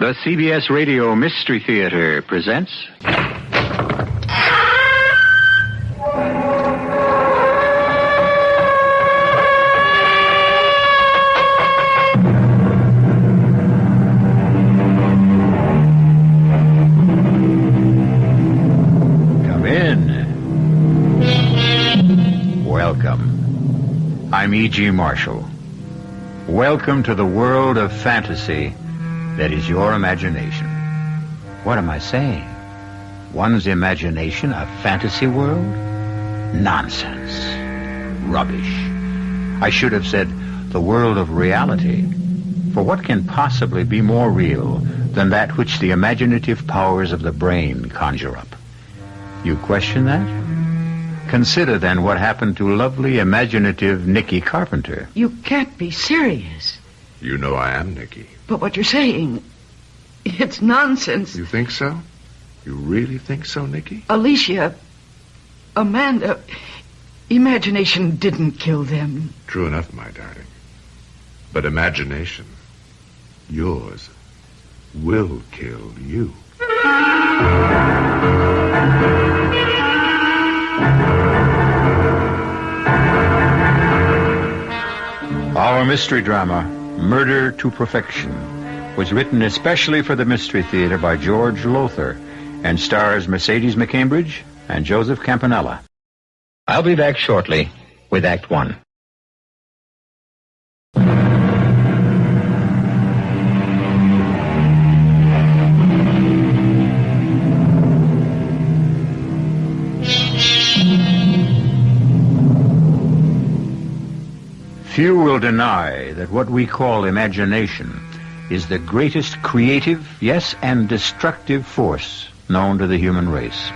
The CBS Radio Mystery Theater presents... Come in. Welcome. I'm E.G. Marshall. Welcome to the world of fantasy that is your imagination. What am I saying? One's imagination a fantasy world? Nonsense. Rubbish. I should have said the world of reality. For what can possibly be more real than that which the imaginative powers of the brain conjure up? You question that? Consider then what happened to lovely, imaginative Nikki Carpenter. You can't be serious. You know I am, Nikki. But what you're saying, it's nonsense. You think so? You really think so, Nikki? Alicia, Amanda, imagination didn't kill them. True enough, my darling. But imagination, yours, will kill you. Our mystery drama, Murder to Perfection, was written especially for the Mystery Theater by George Lothar and stars Mercedes McCambridge and Joseph Campanella. I'll be back shortly with Act One. Few will deny that what we call imagination is the greatest creative, yes, and destructive force known to the human race.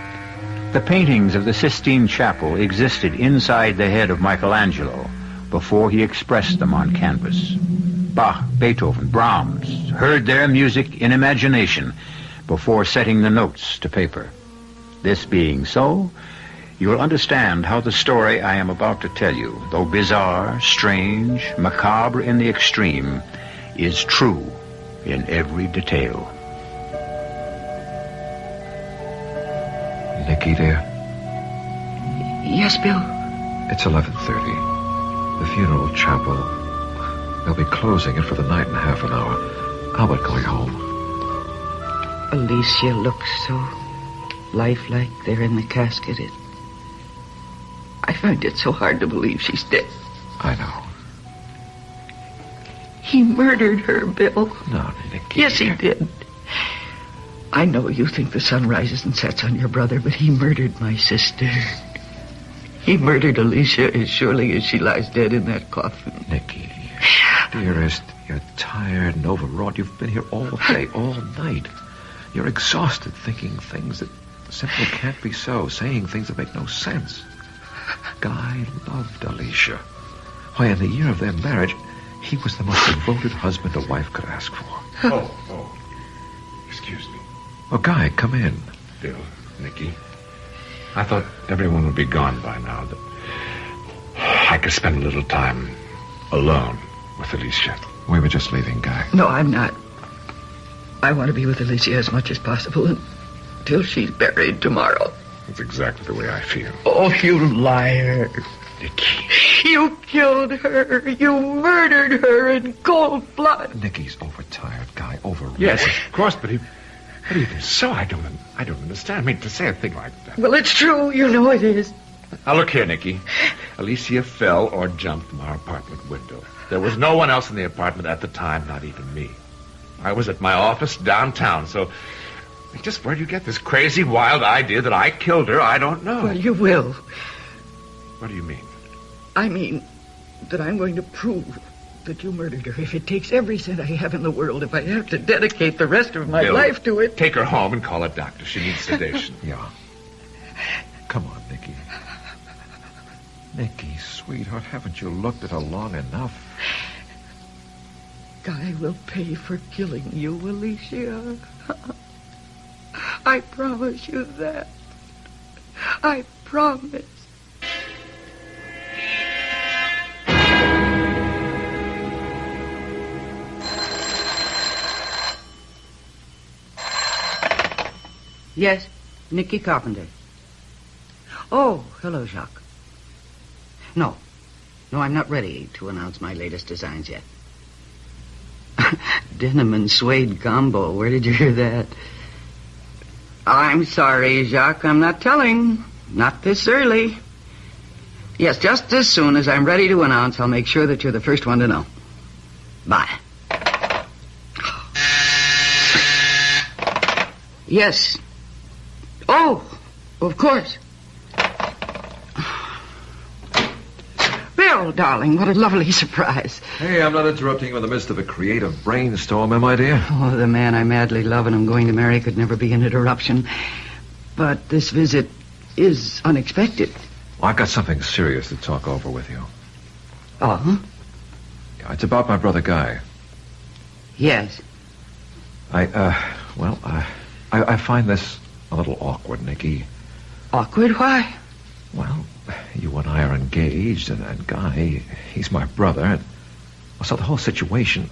The paintings of the Sistine Chapel existed inside the head of Michelangelo before he expressed them on canvas. Bach, Beethoven, Brahms heard their music in imagination before setting the notes to paper. This being so, you will understand how the story I am about to tell you, though bizarre, strange, macabre in the extreme, is true in every detail. Nikki, dear? Yes, Bill? It's 11:30. The funeral chapel. They'll be closing it for the night in half an hour. How about going home? Alicia looks so lifelike there in the casket. I find it so hard to believe she's dead. I know. He murdered her, Bill. No, Nikki. Yes, he did. I know you think the sun rises and sets on your brother, but he murdered my sister. He murdered Alicia as surely as she lies dead in that coffin. Nikki, dearest, you're tired and overwrought. You've been here all day, all night. You're exhausted thinking things that simply can't be so, saying things that make no sense. Guy loved Alicia. Why, in the year of their marriage, he was the most devoted husband a wife could ask for. Oh. Excuse me. Oh, Guy, come in. Bill, Nikki. I thought everyone would be gone by now, that I could spend a little time alone with Alicia. We were just leaving, Guy. No, I'm not. I want to be with Alicia as much as possible until she's buried tomorrow. That's exactly the way I feel. Oh, you liar. Nikki. You killed her. You murdered her in cold blood. Nikki's overtired, Guy, overwrought. Yes, of course, but even so, I don't understand. I mean, to say a thing like that. Well, it's true. You know it is. Now, look here, Nikki. Alicia fell or jumped from our apartment window. There was no one else in the apartment at the time, not even me. I was at my office downtown, so just where do you get this crazy, wild idea that I killed her? I don't know. Well, you will. What do you mean? I mean that I'm going to prove that you murdered her. If it takes every cent I have in the world, if I have to dedicate the rest of my Bill, life to it. Take her home and call a doctor. She needs sedation. Yeah. Come on, Nikki. Nikki, sweetheart, haven't you looked at her long enough? Guy will pay for killing you, Alicia. I promise you that. I promise. Yes, Nikki Carpenter. Oh, hello, Jacques. No, I'm not ready to announce my latest designs yet. Denim and suede combo. Where did you hear that? I'm sorry, Jacques. I'm not telling. Not this early. Yes, just as soon as I'm ready to announce, I'll make sure that you're the first one to know. Bye. Yes. Oh, of course. Bill, darling, what a lovely surprise. Hey, I'm not interrupting you in the midst of a creative brainstorm, am I, dear? Oh, the man I madly love and I'm going to marry could never be an interruption. But this visit is unexpected. Well, I've got something serious to talk over with you. Oh? Yeah, it's about my brother Guy. Yes. I find this a little awkward, Nikki. Awkward? Why? Well, you and I are engaged, and Guy, he's my brother. And, so the whole situation...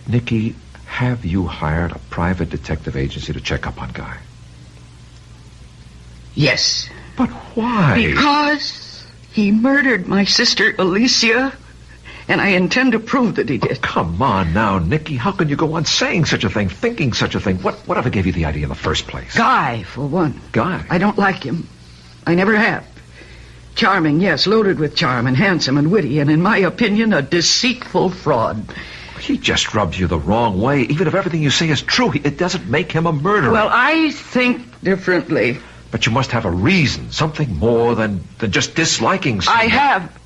Nikki, have you hired a private detective agency to check up on Guy? Yes. But why? Because he murdered my sister, Alicia, and I intend to prove that he did. Oh, come on now, Nikki. How can you go on saying such a thing, thinking such a thing? Whatever gave you the idea in the first place? Guy, for one. Guy? I don't like him. I never have. Charming, yes, loaded with charm, and handsome and witty, and in my opinion, a deceitful fraud. He just rubs you the wrong way. Even if everything you say is true, it doesn't make him a murderer. Well, I think differently. But you must have a reason, something more than just disliking someone. I have.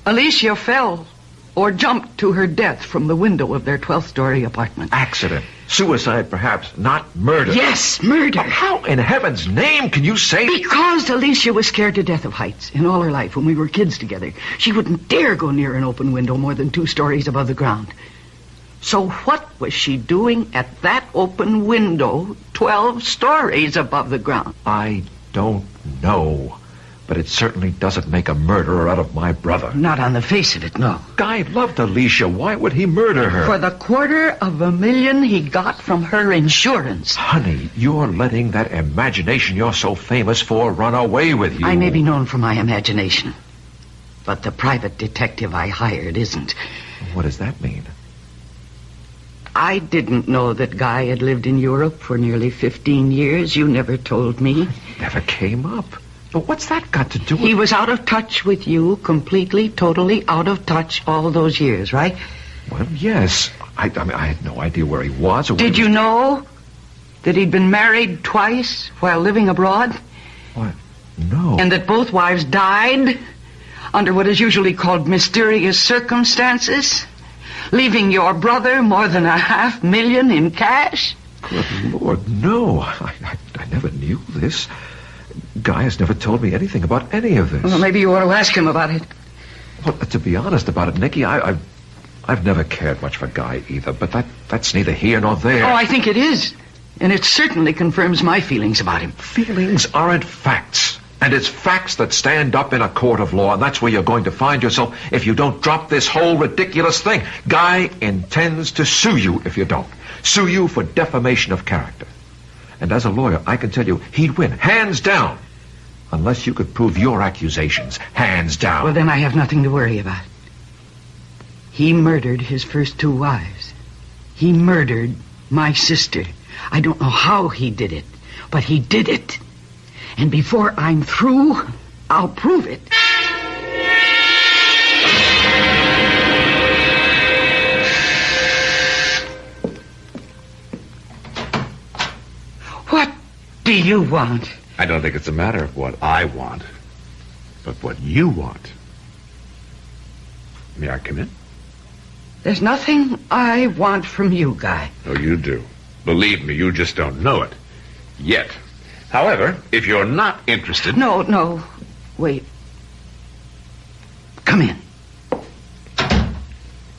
Alicia fell or jumped to her death from the window of their 12th-story apartment. Accident. Suicide, perhaps. Not murder. Yes, murder. But how in heaven's name can you say... Because Alicia was scared to death of heights in all her life when we were kids together. She wouldn't dare go near an open window more than 2 stories above the ground. So what was she doing at that open window 12 stories above the ground? I don't know. But it certainly doesn't make a murderer out of my brother. Not on the face of it, no. Guy loved Alicia. Why would he murder her? For the $250,000 he got from her insurance. Honey, you're letting that imagination you're so famous for run away with you. I may be known for my imagination, but the private detective I hired isn't. What does that mean? I didn't know that Guy had lived in Europe for nearly 15 years. You never told me. Never came up. But what's that got to do with... He was out of touch with you, completely, totally out of touch all those years, right? Well, yes. I mean, I had no idea where he was or what Did you know that he'd been married twice while living abroad? What? No. And that both wives died under what is usually called mysterious circumstances, leaving your brother more than $500,000 in cash? Good Lord, no. I never knew this. Guy has never told me anything about any of this. Well, maybe you ought to ask him about it. Well, to be honest about it, Nikki, I've never cared much for Guy either, but that's neither here nor there. Oh, I think it is. And it certainly confirms my feelings about him. Feelings aren't facts. And it's facts that stand up in a court of law, and that's where you're going to find yourself if you don't drop this whole ridiculous thing. Guy intends to sue you if you don't. Sue you for defamation of character. And as a lawyer, I can tell you, he'd win, hands down. Unless you could prove your accusations, hands down. Well, then I have nothing to worry about. He murdered his first 2 wives. He murdered my sister. I don't know how he did it, but he did it. And before I'm through, I'll prove it. What do you want? I don't think it's a matter of what I want, but what you want. May I come in? There's nothing I want from you, Guy. Oh, you do. Believe me, you just don't know it. Yet. However, if you're not interested... No. Wait. Come in.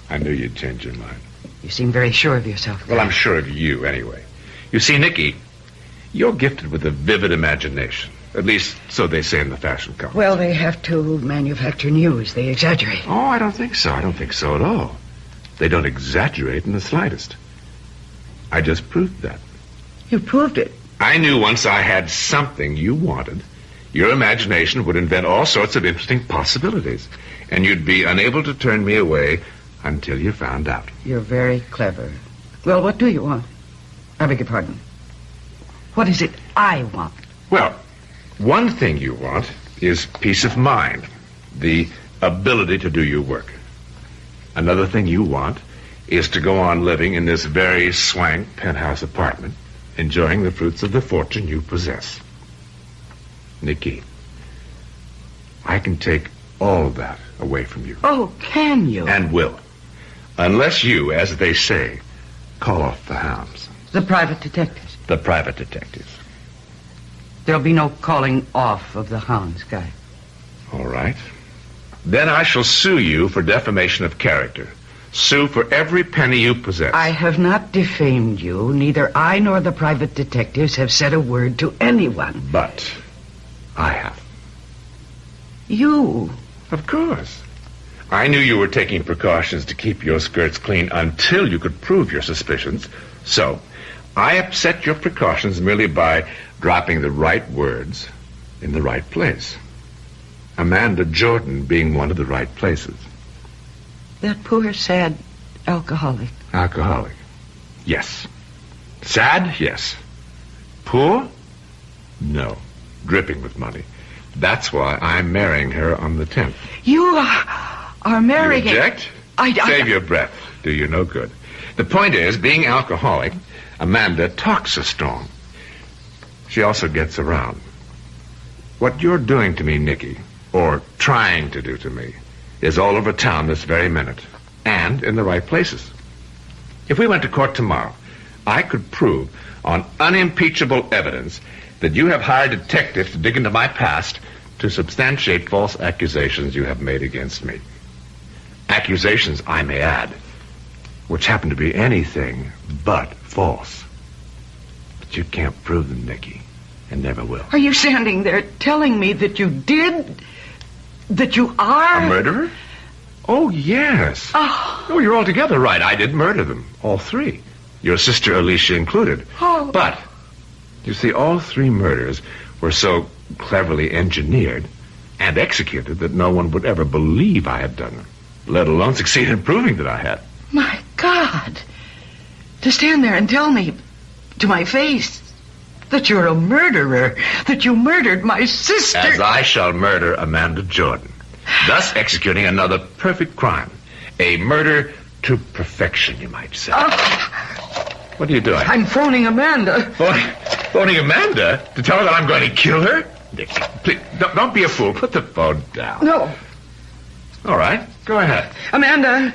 I knew you'd change your mind. You seem very sure of yourself. Well, I'm sure of you, anyway. You see, Nikki, you're gifted with a vivid imagination. At least, so they say in the fashion columns. Well, they have to manufacture news. They exaggerate. Oh, I don't think so. I don't think so at all. They don't exaggerate in the slightest. I just proved that. You proved it? I knew once I had something you wanted, your imagination would invent all sorts of interesting possibilities, and you'd be unable to turn me away until you found out. You're very clever. Well, what do you want? I beg your pardon. What is it I want? Well, one thing you want is peace of mind, the ability to do your work. Another thing you want is to go on living in this very swank penthouse apartment, enjoying the fruits of the fortune you possess. Nikki, I can take all that away from you. Oh, can you? And will. Unless you, as they say, call off the hounds. The private detectives. The private detectives. There'll be no calling off of the hounds, Guy. All right. Then I shall sue you for defamation of character. Sue for every penny you possess. I have not defamed you. Neither I nor the private detectives have said a word to anyone. But I have. You? Of course. I knew you were taking precautions to keep your skirts clean until you could prove your suspicions. So, I upset your precautions merely by dropping the right words in the right place. Amanda Jordan being one of the right places. That poor, sad alcoholic. Alcoholic. Yes. Sad? Yes. Poor? No. Dripping with money. That's why I'm marrying her on the 10th. You are marrying... You object? Save your breath. Do you no good. The point is, being alcoholic, Amanda talks so strong. She also gets around. What you're doing to me, Nikki, or trying to do to me, is all over town this very minute, and in the right places. If we went to court tomorrow, I could prove on unimpeachable evidence that you have hired detectives to dig into my past to substantiate false accusations you have made against me. Accusations, I may add, which happen to be anything but false. But you can't prove them, Nikki, and never will. Are you standing there telling me that you did... that you are... A murderer? Oh, yes. Oh, you're altogether right. I did murder them, all three. Your sister Alicia included. Oh. But, you see, all three murders were so cleverly engineered and executed that no one would ever believe I had done them, let alone succeed in proving that I had. My God. To stand there and tell me to my face that you're a murderer, that you murdered my sister. As I shall murder Amanda Jordan, thus executing another perfect crime. A murder to perfection, you might say. What are you doing? I'm phoning Amanda. Phoning Amanda? To tell her that I'm going to kill her? Nikki, please, don't be a fool. Put the phone down. No. All right, go ahead. Amanda,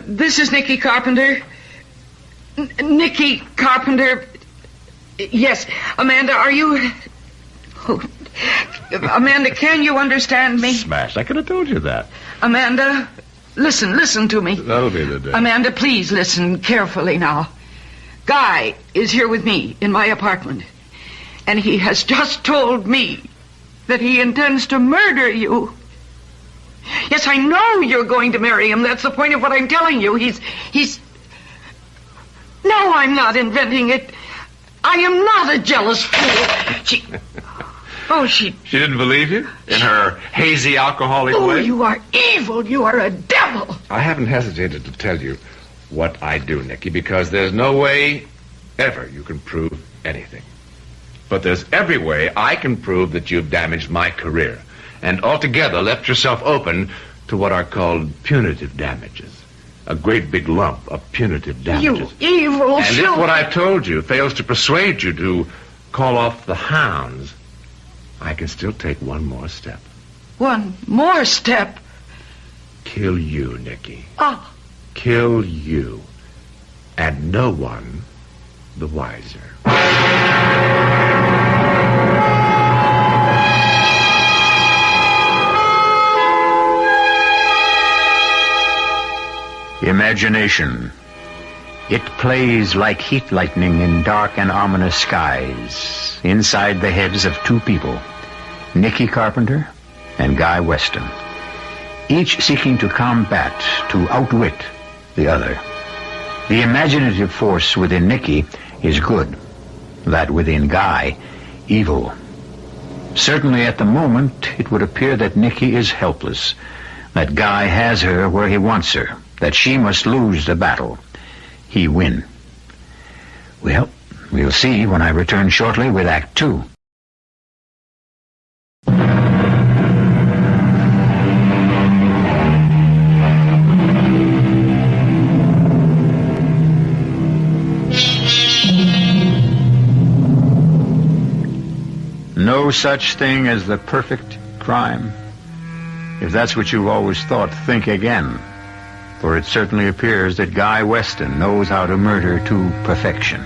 this is Nikki Carpenter. Nikki Carpenter. Yes, Amanda, are you... Oh. Amanda, can you understand me? Smash, I could have told you that. Amanda, listen to me. That'll be the day. Amanda, please listen carefully now. Guy is here with me in my apartment, and he has just told me that he intends to murder you. Yes, I know you're going to marry him. That's the point of what I'm telling you. He's... No, I'm not inventing it. I am not a jealous fool. She didn't believe you? In her hazy alcoholic way? Oh, you are evil. You are a devil. I haven't hesitated to tell you what I do, Nikki, because there's no way ever you can prove anything. But there's every way I can prove that you've damaged my career and altogether left yourself open to what are called punitive damages. A great big lump of punitive damages. You evil And if what I've told you fails to persuade you to call off the hounds, I can still take one more step. One more step? Kill you, Nikki. Oh. Kill you. And no one the wiser. Imagination. It plays like heat lightning in dark and ominous skies inside the heads of two people, Nikki Carpenter and Guy Weston, each seeking to combat, to outwit the other. The imaginative force within Nikki is good. that within Guy, evil. Certainly at the moment, it would appear that Nikki is helpless, that Guy has her where he wants her, that she must lose the battle. He win. Well, we'll see when I return shortly with Act 2. No such thing as the perfect crime. If that's what you've always thought, think again. For it certainly appears that Guy Weston knows how to murder to perfection.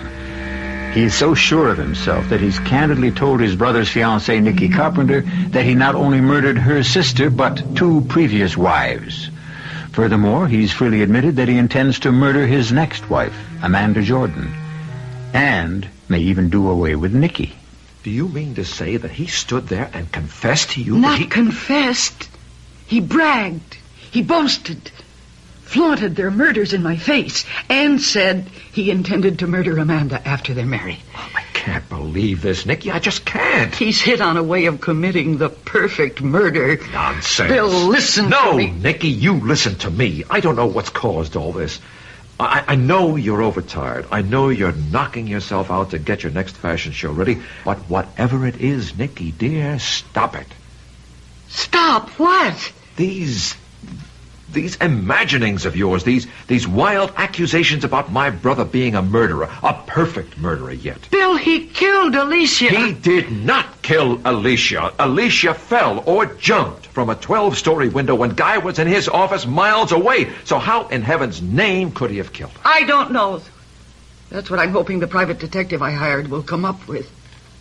He is so sure of himself that he's candidly told his brother's fiancée, Nikki Carpenter, that he not only murdered her sister, but 2 previous wives. Furthermore, he's freely admitted that he intends to murder his next wife, Amanda Jordan, and may even do away with Nikki. Do you mean to say that he stood there and confessed to you? Not confessed. He bragged. He boasted. Flaunted their murders in my face. And said he intended to murder Amanda after they're married. Oh, I can't believe this, Nikki. I just can't. He's hit on a way of committing the perfect murder. Nonsense. Bill, listen to me. No, Nikki, you listen to me. I don't know what's caused all this. I know you're overtired. I know you're knocking yourself out to get your next fashion show ready. But whatever it is, Nikki, dear, stop it. Stop what? These imaginings of yours, these wild accusations about my brother being a murderer, a perfect murderer yet. Bill, he killed Alicia. He did not kill Alicia. Alicia fell or jumped from a 12-story window when Guy was in his office miles away. So how in heaven's name could he have killed her? I don't know. That's what I'm hoping the private detective I hired will come up with.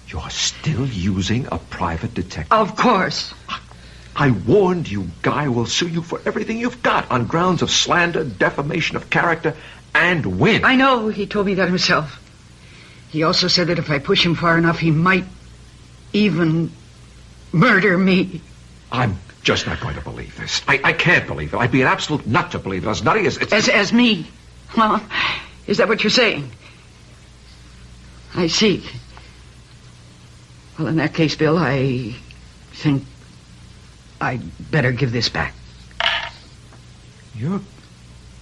You're still using a private detective? Of course. I warned you, Guy will sue you for everything you've got on grounds of slander, defamation of character, and win. I know. He told me that himself. He also said that if I push him far enough, he might even murder me. I'm just not going to believe this. I can't believe it. I'd be an absolute nut to believe it. As nutty as... As me? Well, is that what you're saying? I see. Well, in that case, Bill, I think I'd better give this back. You're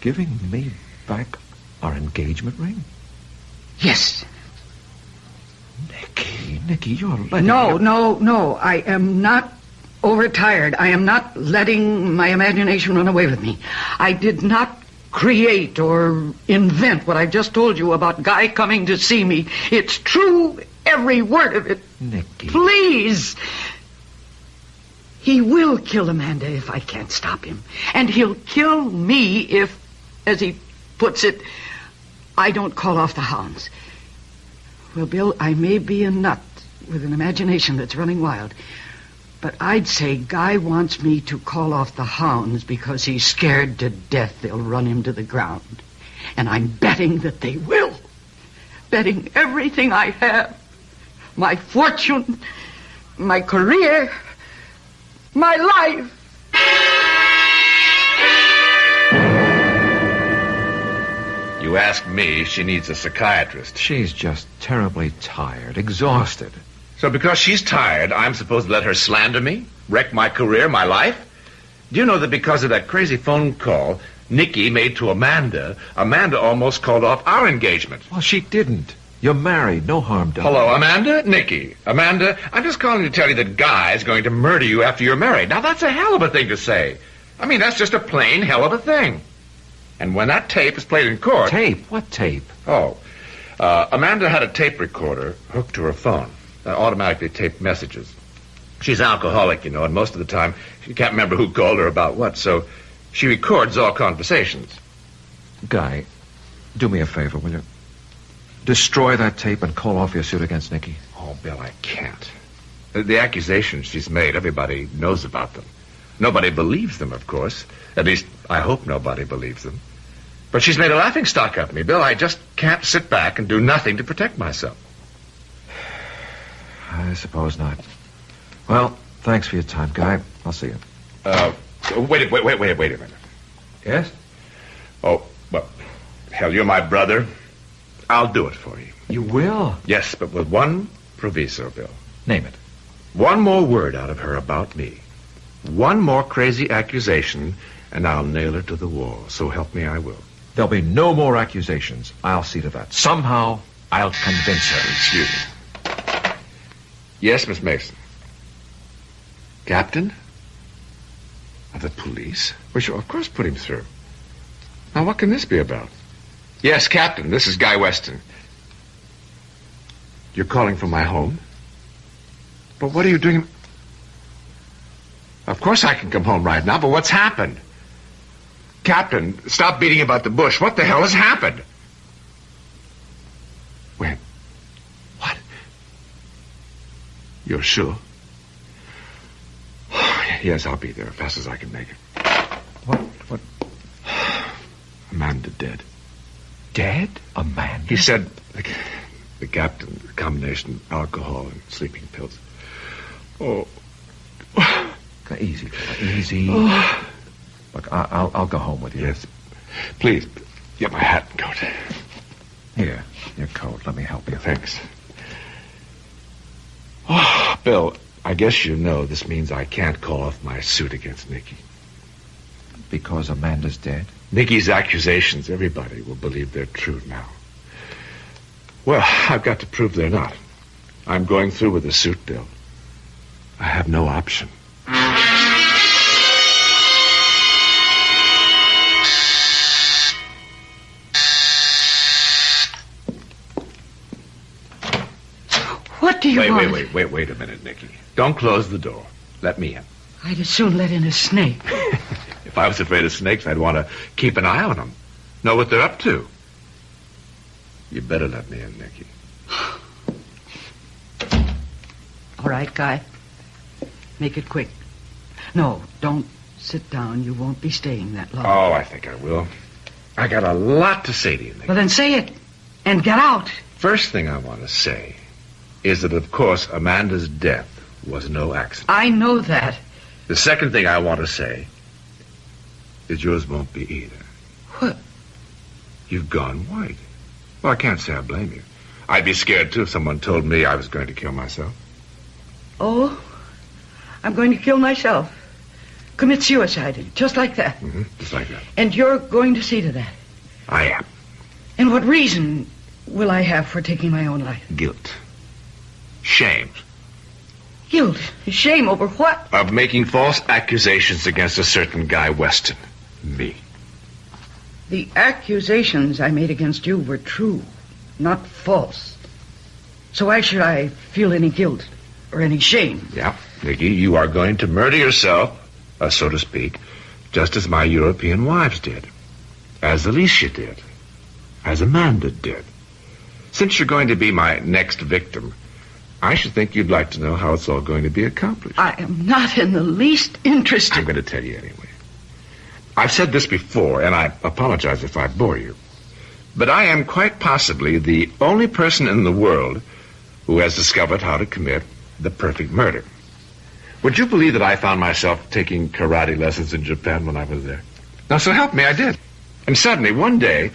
giving me back our engagement ring? Yes. Nikki, you're letting... No. I am not overtired. I am not letting my imagination run away with me. I did not create or invent what I just told you about Guy coming to see me. It's true, every word of it. Nikki. Please. He will kill Amanda if I can't stop him. And he'll kill me if, as he puts it, I don't call off the hounds. Well, Bill, I may be a nut with an imagination that's running wild, but I'd say Guy wants me to call off the hounds because he's scared to death they'll run him to the ground. And I'm betting that they will. Betting everything I have. My fortune, my career, my life. You ask me, she needs a psychiatrist. She's just terribly tired, exhausted. So because she's tired, I'm supposed to let her slander me? Wreck my career, my life? Do you know that because of that crazy phone call Nikki made to Amanda almost called off our engagement? Well, she didn't. You're married. No harm done. Hello, Amanda? Nikki. Amanda, I'm just calling to tell you that Guy's going to murder you after you're married. Now, that's a hell of a thing to say. I mean, that's just a plain hell of a thing. And when that tape is played in court... Tape? What tape? Amanda had a tape recorder hooked to her phone that automatically taped messages. She's alcoholic, you know, and most of the time she can't remember who called her about what, so she records all conversations. Guy, do me a favor, will you? Destroy that tape and call off your suit against Nikki. Oh, Bill, I can't. The accusations she's made, everybody knows about them. Nobody believes them, of course. At least, I hope nobody believes them. But she's made a laughingstock of me, Bill. I just can't sit back and do nothing to protect myself. I suppose not. Well, thanks for your time, Guy. I'll see you. Wait a minute. Yes? Oh, well, hell, you're my brother. I'll do it for you. You will? Yes, but with one proviso, Bill. Name it. One more word out of her about me. One more crazy accusation, and I'll nail her to the wall. So help me, I will. There'll be no more accusations. I'll see to that. Somehow, I'll convince her. Excuse me. Yes, Miss Mason. Captain? Of the police? We shall, of course, put him through. Now, what can this be about? Yes, Captain, this is Guy Weston. You're calling from my home? But what are you doing? Of course I can come home right now, but what's happened? Captain, stop beating about the bush. What the hell has happened? When? What? You're sure? Yes, I'll be there as fast as I can make it. What? Amanda dead. Dead? Amanda? He said the captain, a combination of alcohol and sleeping pills. Oh. Easy, fella, easy. Look, I'll go home with you. Yes. Please, get my hat and coat. Here, your coat. Let me help you. Thanks. Oh, Bill, I guess you know this means I can't call off my suit against Nikki. Because Amanda's dead? Nikki's accusations, everybody will believe they're true now. Well, I've got to prove they're not. I'm going through with the suit, Bill. I have no option. What do you want? Wait a minute, Nikki. Don't close the door. Let me in. I'd as soon let in a snake. If I was afraid of snakes, I'd want to keep an eye on them. Know what they're up to. You better let me in, Nikki. All right, Guy. Make it quick. No, don't sit down. You won't be staying that long. Oh, I think I will. I got a lot to say to you, Nikki. Well, then say it. And get out. First thing I want to say is that, of course, Amanda's death was no accident. I know that. The second thing I want to say is yours won't be either. What? You've gone white. Well, I can't say I blame you. I'd be scared, too, if someone told me I was going to kill myself. Oh, I'm going to kill myself. Commit suicide, just like that. Mm-hmm, just like that. And you're going to see to that. I am. And what reason will I have for taking my own life? Guilt. Shame. Guilt? Shame over what? Of making false accusations against a certain Guy Weston. Me. The accusations I made against you were true, not false. So why should I feel any guilt or any shame? Yeah, Nikki, you are going to murder yourself, so to speak, just as my European wives did. As Alicia did. As Amanda did. Since you're going to be my next victim, I should think you'd like to know how it's all going to be accomplished. I am not in the least interested. I'm going to tell you anyway. I've said this before, and I apologize if I bore you. But I am quite possibly the only person in the world who has discovered how to commit the perfect murder. Would you believe that I found myself taking karate lessons in Japan when I was there? Now, so help me, I did. And suddenly, one day,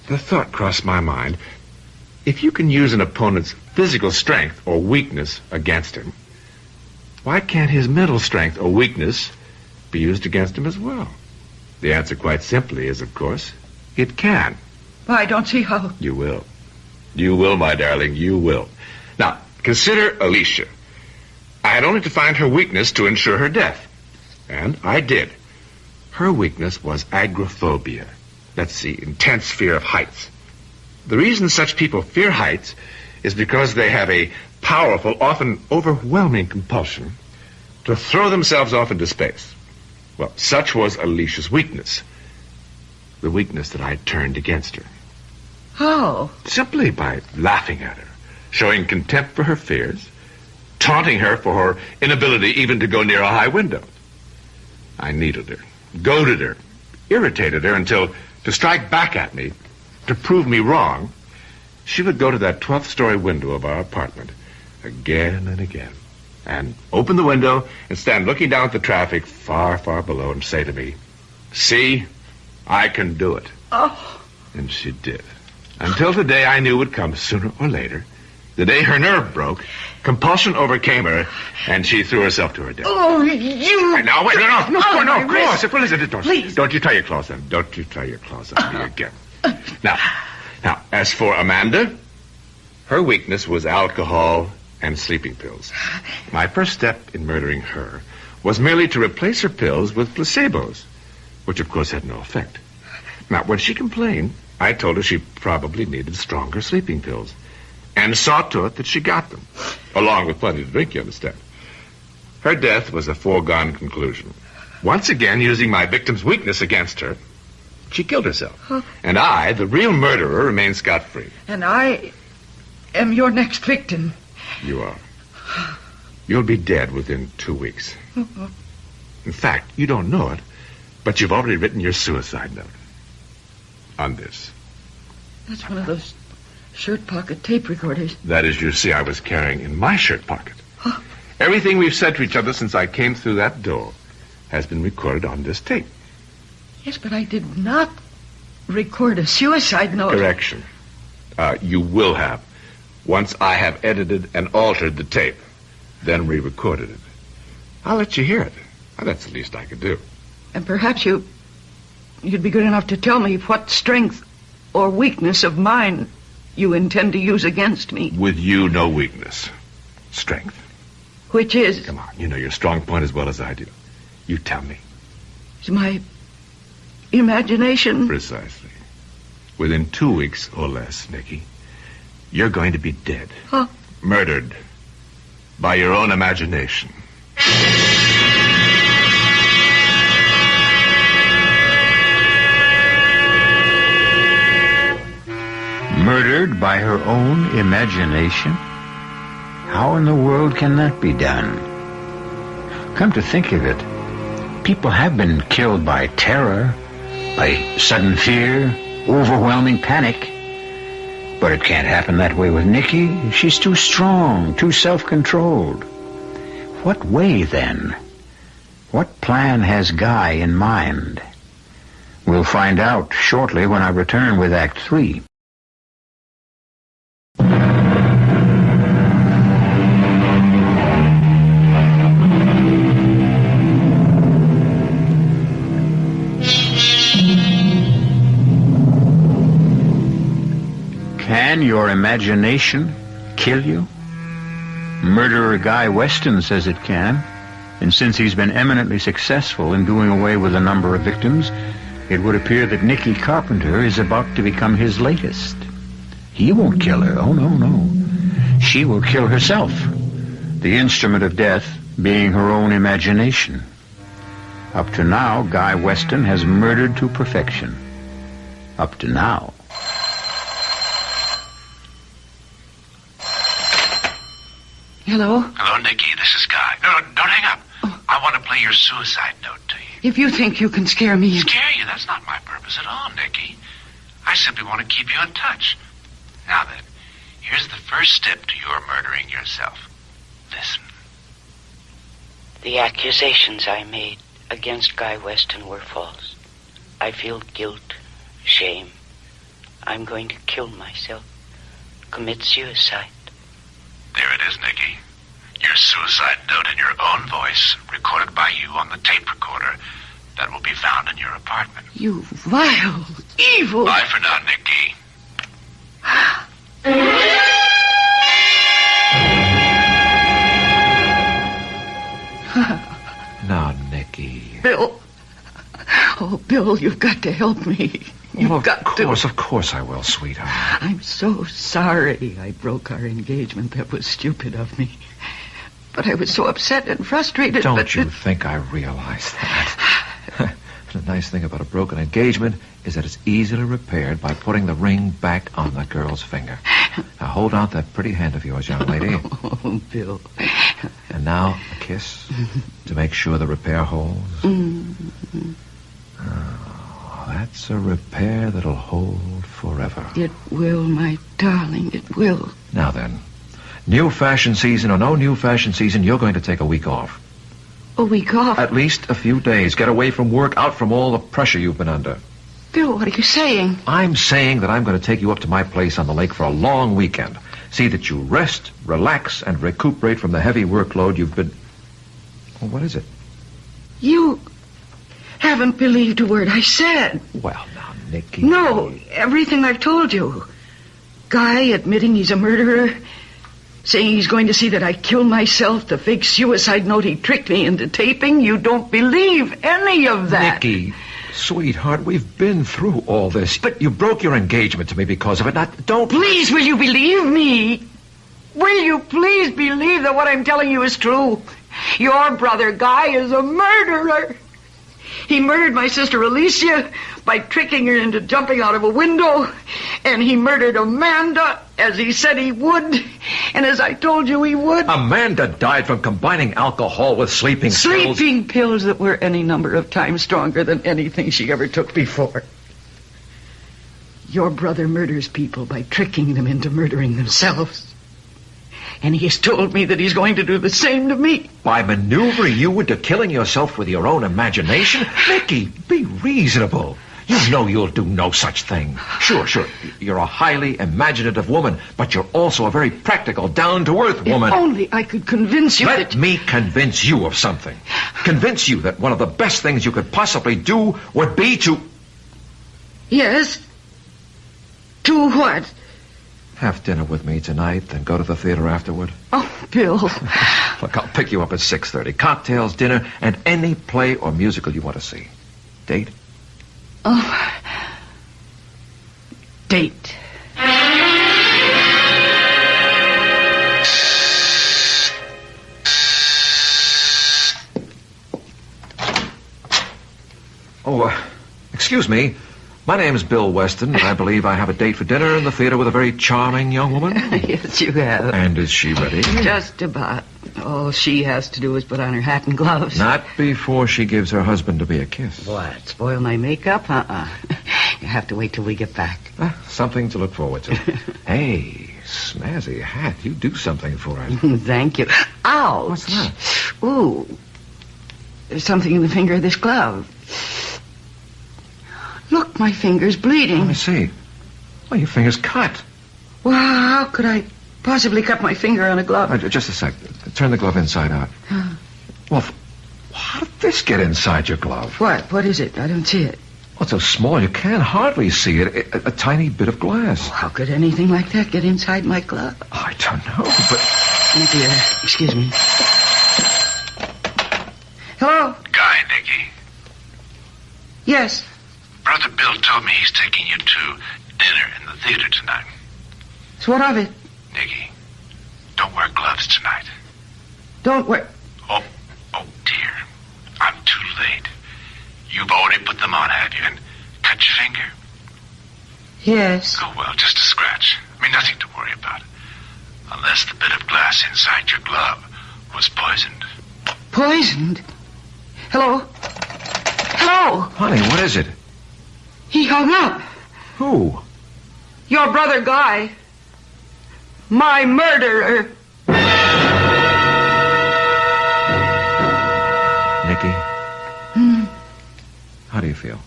the thought crossed my mind, if you can use an opponent's physical strength or weakness against him, why can't his mental strength or weakness be used against him as well? The answer, quite simply, is, of course, it can. Well, I don't see how. You will. You will, my darling, you will. Now, consider Alicia. I had only to find her weakness to ensure her death. And I did. Her weakness was agoraphobia. That's the intense fear of heights. The reason such people fear heights is because they have a powerful, often overwhelming compulsion to throw themselves off into space. Well, such was Alicia's weakness. The weakness that I turned against her. How? Simply by laughing at her, showing contempt for her fears, taunting her for her inability even to go near a high window. I needled her, goaded her, irritated her until, to strike back at me, to prove me wrong, she would go to that 12th-story window of our apartment again and again, and open the window and stand looking down at the traffic far, far below and say to me, "See, I can do it." Oh. And she did. Until the day I knew would come sooner or later. The day her nerve broke, compulsion overcame her, and she threw herself to her death. Oh, you... Now, wait, no, my close. wrist. Listen, Please. Don't you try your claws on. Don't you try your claws on me again. Now, as for Amanda, her weakness was alcohol and sleeping pills. My first step in murdering her was merely to replace her pills with placebos, which of course had no effect. Now, when she complained, I told her she probably needed stronger sleeping pills, and saw to it that she got them, along with plenty to drink, you understand. Her death was a foregone conclusion. Once again, using my victim's weakness against her, she killed herself. Huh? And I, the real murderer, remain scot-free. And I am your next victim. You are. You'll be dead within 2 weeks. In fact, you don't know it, but you've already written your suicide note. On this. That's one of those shirt pocket tape recorders. That is, you see, I was carrying in my shirt pocket. Everything we've said to each other since I came through that door has been recorded on this tape. Yes, but I did not record a suicide note. Correction. You will have. Once I have edited and altered the tape, then re-recorded it. I'll let you hear it. Well, that's the least I could do. And perhaps you'd be good enough to tell me what strength or weakness of mine you intend to use against me. With you, no weakness. Strength. Which is... Come on, you know your strong point as well as I do. You tell me. Is my imagination... Precisely. Within 2 weeks or less, Nikki, you're going to be dead. Huh? Murdered. By your own imagination. Murdered by her own imagination? How in the world can that be done? Come to think of it, people have been killed by terror, by sudden fear, overwhelming panic. But it can't happen that way with Nikki. She's too strong, too self-controlled. What way, then? What plan has Guy in mind? We'll find out shortly when I return with Act 3. Can your imagination kill you? Murderer Guy Weston says it can, and since he's been eminently successful in doing away with a number of victims, it would appear that Nikki Carpenter is about to become his latest. He won't kill her. Oh, no. She will kill herself, the instrument of death being her own imagination. Up to now, Guy Weston has murdered to perfection. Up to now. Hello? Hello, Nikki. This is Guy. No, don't hang up. I want to play your suicide note to you. If you think you can scare me... Scare you? That's not my purpose at all, Nikki. I simply want to keep you in touch. Now then, here's the first step to your murdering yourself. Listen. The accusations I made against Guy Weston were false. I feel guilt, shame. I'm going to kill myself. Commit suicide. There it is, Nikki. Your suicide note in your own voice, recorded by you on the tape recorder that will be found in your apartment. You vile, evil... Bye for now, Nikki. Now, Nikki. Bill. Oh, Bill, you've got to help me. You've got to. Of course I will, sweetheart. I'm so sorry I broke our engagement. That was stupid of me. But I was so upset and frustrated. Don't you think I realize that? The nice thing about a broken engagement is that it's easily repaired by putting the ring back on the girl's finger. Now, hold out that pretty hand of yours, young lady. Oh, Bill. And now, a kiss to make sure the repair holds. Mm-hmm. Oh, that's a repair that'll hold forever. It will, my darling, it will. Now then, new fashion season or no new fashion season, you're going to take a week off. A week off? At least a few days. Get away from work, out from all the pressure you've been under. Bill, what are you saying? I'm saying that I'm going to take you up to my place on the lake for a long weekend. See that you rest, relax, and recuperate from the heavy workload you've been... Well, what is it? You haven't believed a word I said. Well, now, Nikki... No, everything I've told you. Guy admitting he's a murderer, saying he's going to see that I kill myself, the fake suicide note he tricked me into taping. You don't believe any of that. Nikki, sweetheart, we've been through all this. But you broke your engagement to me because of it. Now, don't... Please, will you believe me? Will you please believe that what I'm telling you is true? Your brother, Guy, is a murderer. He murdered my sister Alicia by tricking her into jumping out of a window. And he murdered Amanda, as he said he would. And as I told you he would. Amanda died from combining alcohol with sleeping pills. Sleeping pills that were any number of times stronger than anything she ever took before. Your brother murders people by tricking them into murdering themselves. And he has told me that he's going to do the same to me. By maneuvering you into killing yourself with your own imagination? Nikki, be reasonable. You know you'll do no such thing. Sure. You're a highly imaginative woman, but you're also a very practical, down-to-earth woman. If only I could convince you Let me convince you of something. Convince you that one of the best things you could possibly do would be to... Yes? To what? Have dinner with me tonight, then go to the theater afterward. Oh, Bill. Look, I'll pick you up at 6:30. Cocktails, dinner, and any play or musical you want to see. Date? Oh. Date. Oh, excuse me. My name's Bill Weston, and I believe I have a date for dinner in the theater with a very charming young woman. Yes, you have. And is she ready? Just about. All she has to do is put on her hat and gloves. Not before she gives her husband to be a kiss. What? Spoil my makeup? You have to wait till we get back. Something to look forward to. Hey, snazzy hat. You do something for it. Thank you. Ouch. What's that? Ooh. There's something in the finger of this glove. Look, my finger's bleeding. Let me see. Well, your finger's cut. Well, how could I possibly cut my finger on a glove? Just a sec. Turn the glove inside out. Well, how did this get inside your glove? What? What is it? I don't see it. Well, it's so small you can't hardly see it. A tiny bit of glass. How could anything like that get inside my glove? I don't know, but... Oh, dear. Excuse me. Hello? Guy, Nikki. Yes. Brother Bill told me he's taking you to dinner in the theater tonight. So what of it? Nikki, don't wear gloves tonight. Don't worry. Oh, dear. I'm too late. You've already put them on, have you? And cut your finger? Yes. Oh, well, just a scratch. I mean, nothing to worry about. Unless the bit of glass inside your glove was poisoned. Poisoned? Hello? Hello? Honey, what is it? He hung up. Who? Your brother Guy. My murderer. Nikki? How do you feel?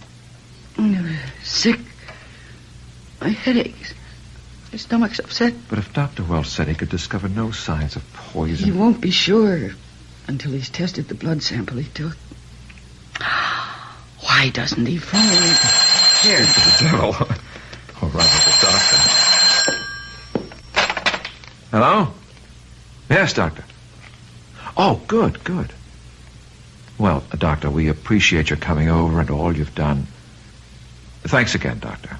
Sick. My head aches. My stomach's upset. But if Dr. Welch said he could discover no signs of poison... He won't be sure until he's tested the blood sample he took. Why doesn't he phone? Here. The devil. Or rather, the doctor. Hello? Yes, doctor. Oh, good. Well, doctor, we appreciate your coming over and all you've done. Thanks again, doctor.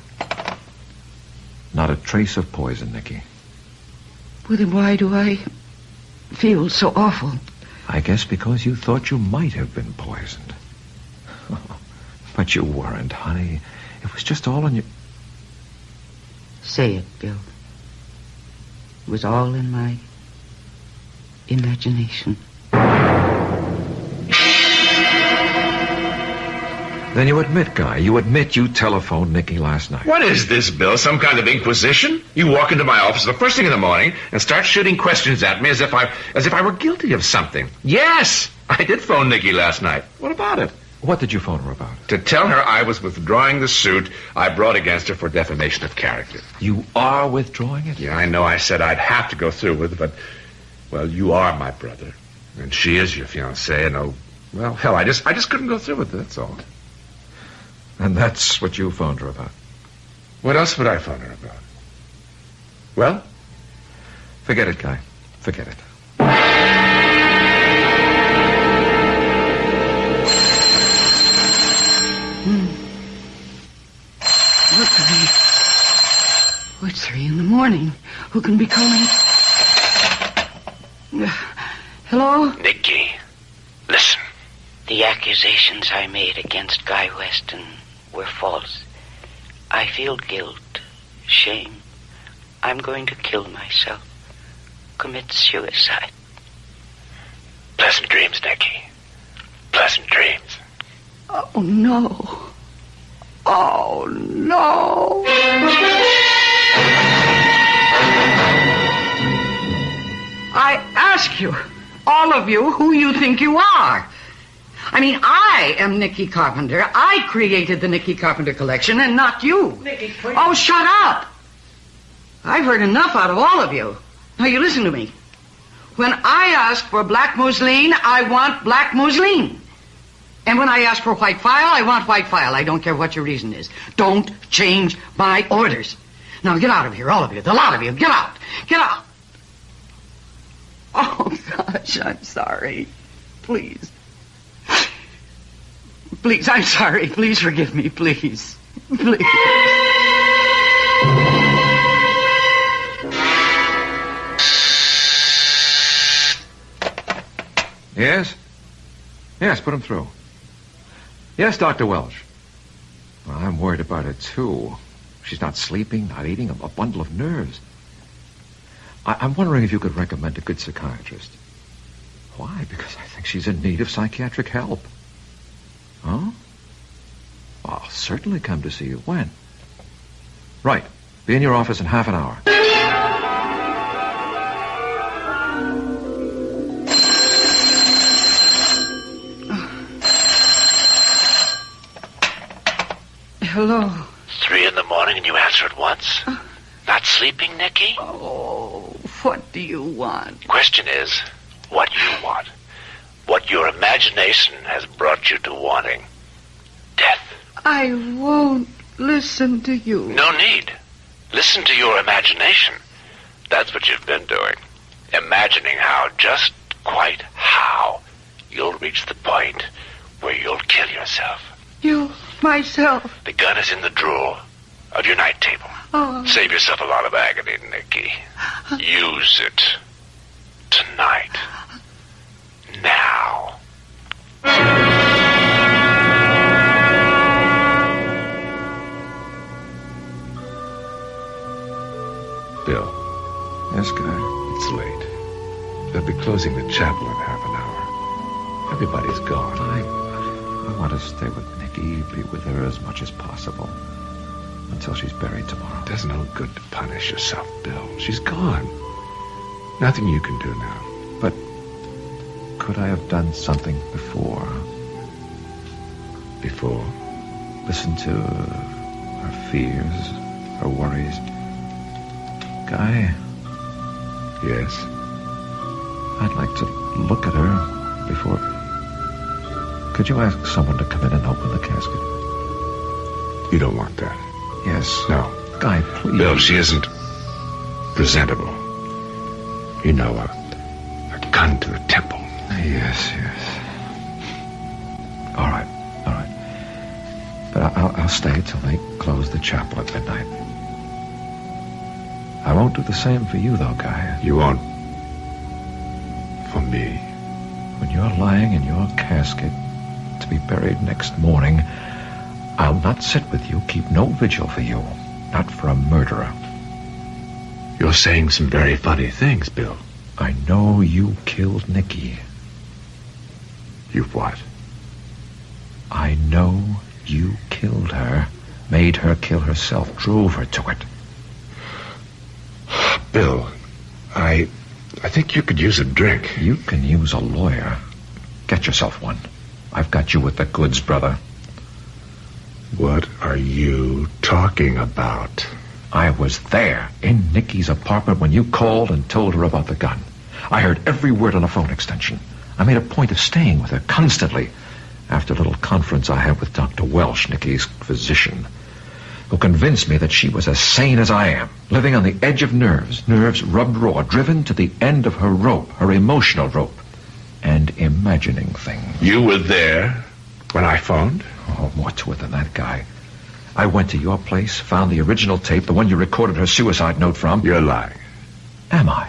Not a trace of poison, Nikki. Well, then why do I feel so awful? I guess because you thought you might have been poisoned. But you weren't, honey. It was just all in your... Say it, Bill. It was all in my imagination. Then you admit, Guy, you telephoned Nikki last night. What is this, Bill? Some kind of inquisition? You walk into my office the first thing in the morning and start shooting questions at me as if I were guilty of something. Yes, I did phone Nikki last night. What about it? What did you phone her about? To tell her I was withdrawing the suit I brought against her for defamation of character. You are withdrawing it? Yeah, I know I said I'd have to go through with it, but, well, you are my brother. And she is your fiancée, and well, hell, I just couldn't go through with it, that's all. And that's what you phoned her about? What else would I phone her about? Well? Forget it, Guy. Forget it. It's 3 a.m. Who can be calling? Hello? Nikki, listen. The accusations I made against Guy Weston were false. I feel guilt, shame. I'm going to kill myself. Commit suicide. Pleasant dreams, Nikki. Pleasant dreams. Oh, no. Oh, no. I ask you, all of you, who you think you are. I mean, I am Nikki Carpenter. I created the Nikki Carpenter collection, and not you. Nikki, please. Oh, shut up. I've heard enough out of all of you. Now, you listen to me. When I ask for black mousseline, I want black mousseline. And when I ask for white file, I want white file. I don't care what your reason is. Don't change my orders. Now, get out of here, all of you. The lot of you. Get out. Get out. Oh, gosh, I'm sorry. Please. Please, I'm sorry. Please forgive me, please. Please. Yes? Yes, put him through. Yes, Dr. Welch. Well, I'm worried about her, too. She's not sleeping, not eating, a bundle of nerves. I'm wondering if you could recommend a good psychiatrist. Why? Because I think she's in need of psychiatric help. Huh? Well, I'll certainly come to see you. When? Right. Be in your office in half an hour. Hello. 3 a.m. and you answer at once? Not sleeping, Nikki? Oh, what do you want? Question is, what you want. What your imagination has brought you to wanting. Death. I won't listen to you. No need. Listen to your imagination. That's what you've been doing. Imagining how, just quite how, you'll reach the point where you'll kill yourself. You, myself. The gun is in the drawer of your night table. Oh. Save yourself a lot of agony, Nikki. Use it. Tonight. Now. Bill. Yes, Guy? It's late. They'll be closing the chapel in half an hour. Everybody's gone. I want to stay with Nikki, be with her as much as possible. Until she's buried tomorrow. It does no good to punish yourself, Bill. She's gone. Nothing you can do now. But could I have done something before? Before? Listen to her fears, her worries. Guy? Yes? I'd like to look at her before... Could you ask someone to come in and open the casket? You don't want that. Yes. No. Guy, please. Bill, she isn't presentable. You know, a gun to the temple. Yes. All right. But I'll stay till they close the chapel at midnight. I won't do the same for you, though, Guy. You won't? For me? When you're lying in your casket to be buried next morning, I'll not sit with you, keep no vigil for you. Not for a murderer. You're saying some very funny things, Bill. I know you killed Nikki. You what? I know you killed her, made her kill herself, drove her to it. Bill, I think you could use a drink. You can use a lawyer. Get yourself one. I've got you with the goods, brother. What are you talking about? I was there in Nikki's apartment when you called and told her about the gun. I heard every word on a phone extension. I made a point of staying with her constantly after a little conference I had with Dr. Welsh, Nikki's physician, who convinced me that she was as sane as I am, living on the edge of nerves rubbed raw, driven to the end of her rope, her emotional rope, and imagining things. You were there when I phoned? Oh, more to it than that, Guy. I went to your place, found the original tape, the one you recorded her suicide note from. You're lying. Am I?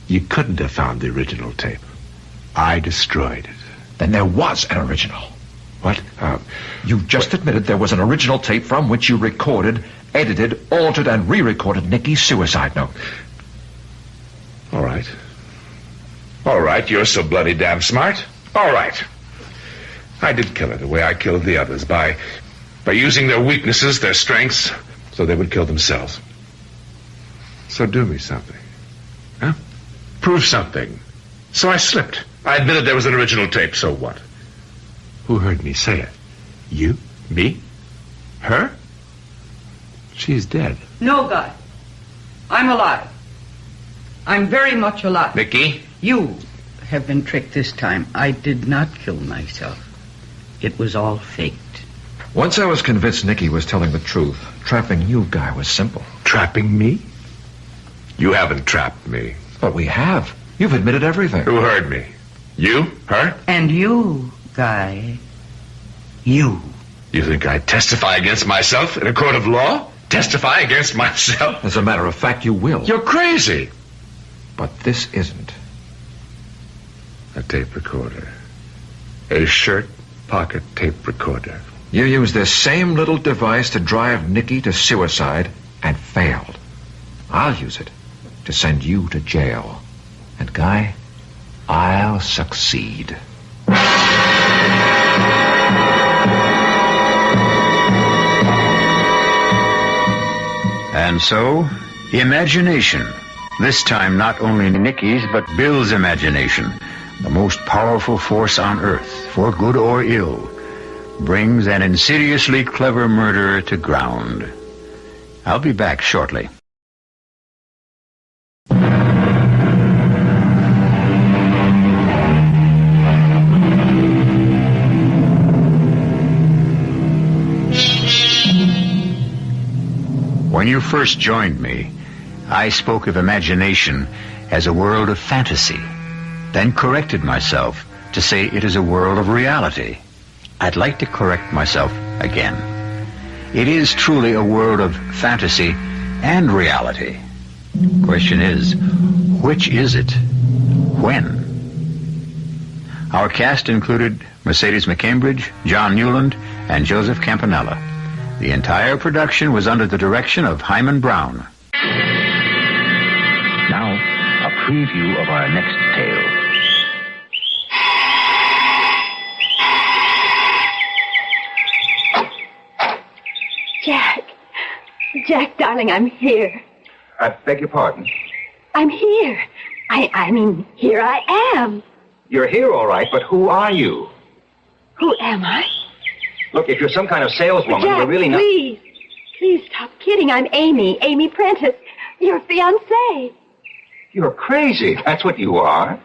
You couldn't have found the original tape. I destroyed it. Then there was an original. What? You just admitted there was an original tape from which you recorded, edited, altered, and re-recorded Nikki's suicide note. All right. All right, you're so bloody damn smart. All right. I did kill her the way I killed the others, by using their weaknesses, their strengths, so they would kill themselves. So do me something. Huh? Prove something. So I slipped. I admitted there was an original tape, so what? Who heard me say it? You? Me? Her? She's dead. No, Guy. I'm alive. I'm very much alive. Nikki? You have been tricked this time. I did not kill myself. It was all faked. Once I was convinced Nikki was telling the truth, trapping you, Guy, was simple. Trapping me? You haven't trapped me. But we have. You've admitted everything. Who heard me? You? Her? And you, Guy. You. You think I'd testify against myself in a court of law? Testify against myself? As a matter of fact, you will. You're crazy. But this isn't. A tape recorder. A shirt pocket tape recorder. You used this same little device to drive Nikki to suicide and failed. I'll use it to send you to jail. And, Guy, I'll succeed. And so, imagination. This time not only Nikki's, but Bill's imagination, the most powerful force on earth, for good or ill, brings an insidiously clever murderer to ground. I'll be back shortly. When you first joined me, I spoke of imagination as a world of fantasy, then corrected myself to say it is a world of reality. I'd like to correct myself again. It is truly a world of fantasy and reality. Question is, which is it? When? Our cast included Mercedes McCambridge, John Newland, and Joseph Campanella. The entire production was under the direction of Hyman Brown. Now, a preview of our next tale. Jack, darling, I'm here. I beg your pardon? I'm here. I mean, here I am. You're here, all right, but who are you? Who am I? Look, if you're some kind of saleswoman, Jack, we're really not... Please stop kidding. I'm Amy Prentice, your fiancée. You're crazy. That's what you are.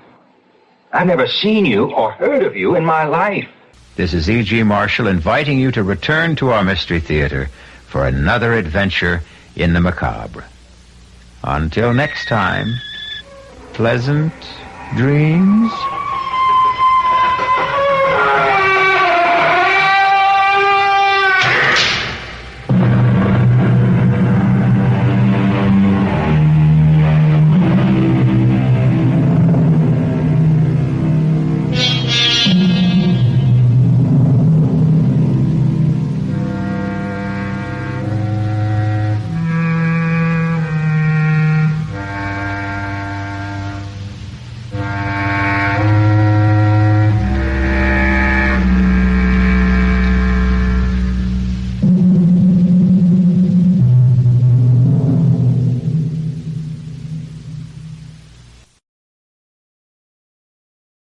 I've never seen you or heard of you in my life. This is E.G. Marshall inviting you to return to our Mystery Theater for another adventure in the macabre. Until next time, pleasant dreams.